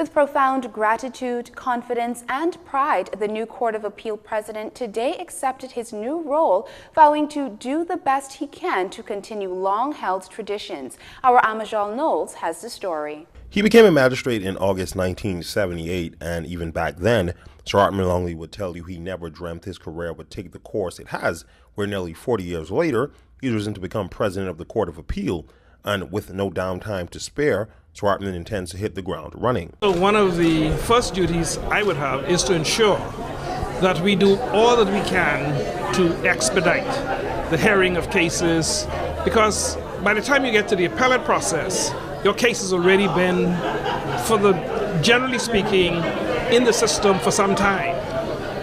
With profound gratitude, confidence, and pride, the new Court of Appeal president today accepted his new role, vowing to do the best he can to continue long-held traditions. Our Amajal Knowles has the story. He became a magistrate in August 1978, and even back then, Sir Artman Longley would tell you he never dreamt his career would take the course it has, where nearly 40 years later, he's risen to become president of the Court of Appeal, and with no downtime to spare, Sir Artman intends to hit the ground running. So one of the first duties I would have is to ensure that we do all that we can to expedite the hearing of cases, because by the time you get to the appellate process, your case has already been, generally speaking, in the system for some time.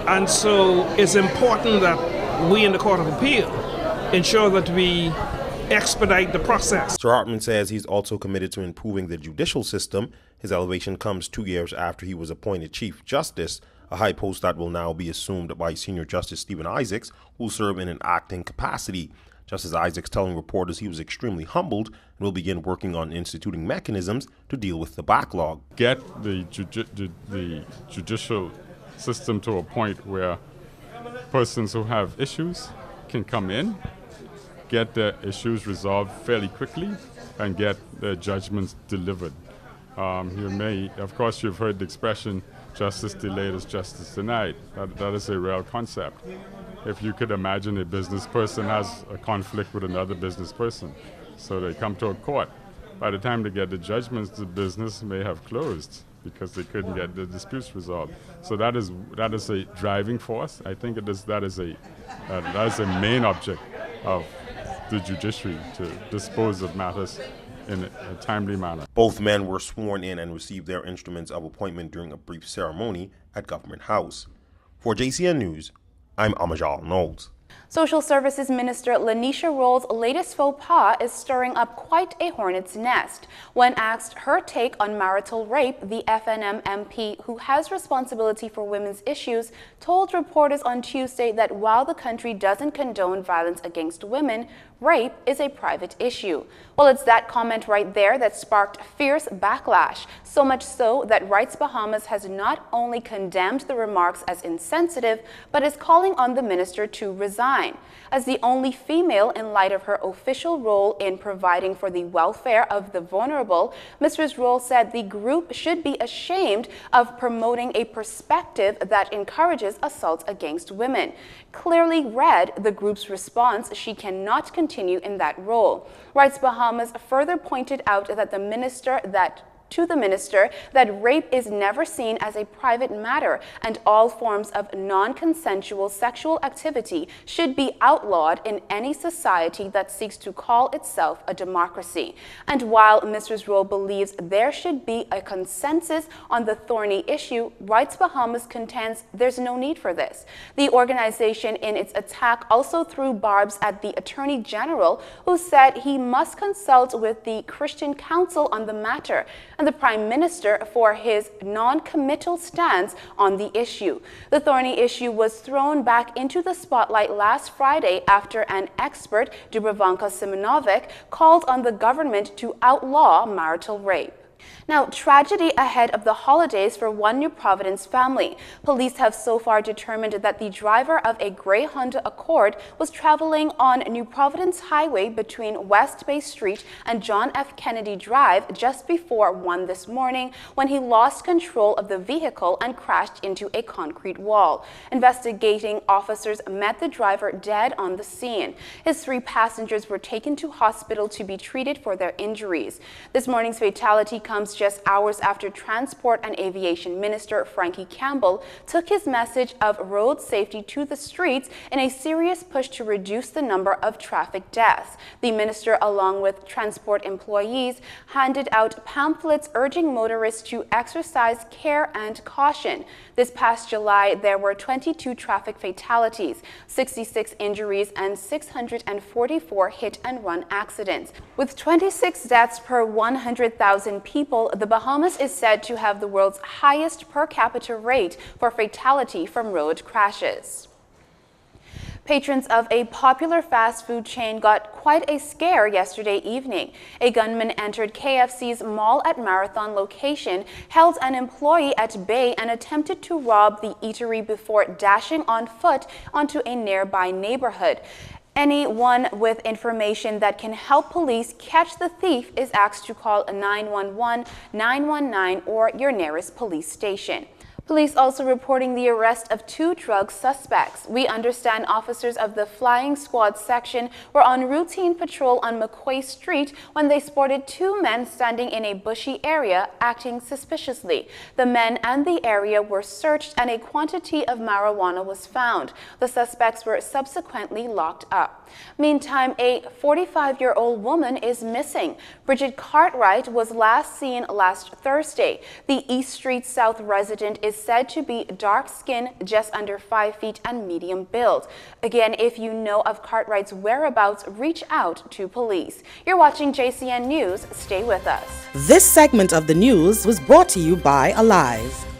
And so it's important that we in the Court of Appeal ensure that we expedite the process. Sir Artman says he's also committed to improving the judicial system. His elevation comes 2 years after he was appointed Chief Justice, a high post that will now be assumed by Senior Justice Stephen Isaacs, who will serve in an acting capacity. Justice Isaacs telling reporters he was extremely humbled and will begin working on instituting mechanisms to deal with the backlog. Get the judicial system to a point where persons who have issues can come in, get their issues resolved fairly quickly, and get their judgments delivered. Of course, you've heard the expression, justice delayed is justice denied. That is a real concept. If you could imagine a business person has a conflict with another business person, so they come to a court. By the time they get the judgments, the business may have closed because they couldn't get the disputes resolved. So that is a driving force. I think that is a main object of the judiciary, to dispose of matters in a timely manner. Both men were sworn in and received their instruments of appointment during a brief ceremony at Government House. For JCN News, I'm Amajal Knowles. Social Services Minister Lanisha Roll's latest faux pas is stirring up quite a hornet's nest. When asked her take on marital rape, the FNM MP, who has responsibility for women's issues, told reporters on Tuesday that while the country doesn't condone violence against women, rape is a private issue. Well, it's that comment right there that sparked fierce backlash, so much so that Rights Bahamas has not only condemned the remarks as insensitive, but is calling on the minister to resign. As the only female in light of her official role in providing for the welfare of the vulnerable, Mrs. Roll said the group should be ashamed of promoting a perspective that encourages assaults against women. Clearly read the group's response, she cannot continue in that role. Rights Bahamas further pointed out that the minister that rape is never seen as a private matter and all forms of non-consensual sexual activity should be outlawed in any society that seeks to call itself a democracy. And while Mrs. Roll believes there should be a consensus on the thorny issue, Rights Bahamas contends there's no need for this. The organization in its attack also threw barbs at the Attorney General, who said he must consult with the Christian Council on the matter, and the Prime Minister for his non-committal stance on the issue. The thorny issue was thrown back into the spotlight last Friday after an expert, Dubravka Simonovic, called on the government to outlaw marital rape. Now, tragedy ahead of the holidays for one New Providence family. Police have so far determined that the driver of a gray Honda Accord was traveling on New Providence Highway between West Bay Street and John F. Kennedy Drive just before 1 this morning when he lost control of the vehicle and crashed into a concrete wall. Investigating officers met the driver dead on the scene. His 3 passengers were taken to hospital to be treated for their injuries. This morning's fatality comes just hours after Transport and Aviation Minister Frankie Campbell took his message of road safety to the streets in a serious push to reduce the number of traffic deaths. The minister, along with transport employees, handed out pamphlets urging motorists to exercise care and caution. This past July, there were 22 traffic fatalities, 66 injuries, and 644 hit-and-run accidents. With 26 deaths per 100,000 people, the Bahamas is said to have the world's highest per capita rate for fatality from road crashes. Patrons of a popular fast food chain got quite a scare yesterday evening. A gunman entered KFC's Mall at Marathon location, held an employee at bay, and attempted to rob the eatery before dashing on foot onto a nearby neighborhood. Anyone with information that can help police catch the thief is asked to call 911, 919, or your nearest police station. Police also reporting the arrest of 2 drug suspects. We understand officers of the Flying Squad section were on routine patrol on McQuay Street when they spotted 2 men standing in a bushy area acting suspiciously. The men and the area were searched and a quantity of marijuana was found. The suspects were subsequently locked up. Meantime, a 45-year-old woman is missing. Bridget Cartwright was last seen last Thursday. The East Street South resident is said to be dark-skinned, just under 5 feet, and medium build. Again, if you know of Cartwright's whereabouts, reach out to police. You're watching JCN News. Stay with us. This segment of the news was brought to you by Alive.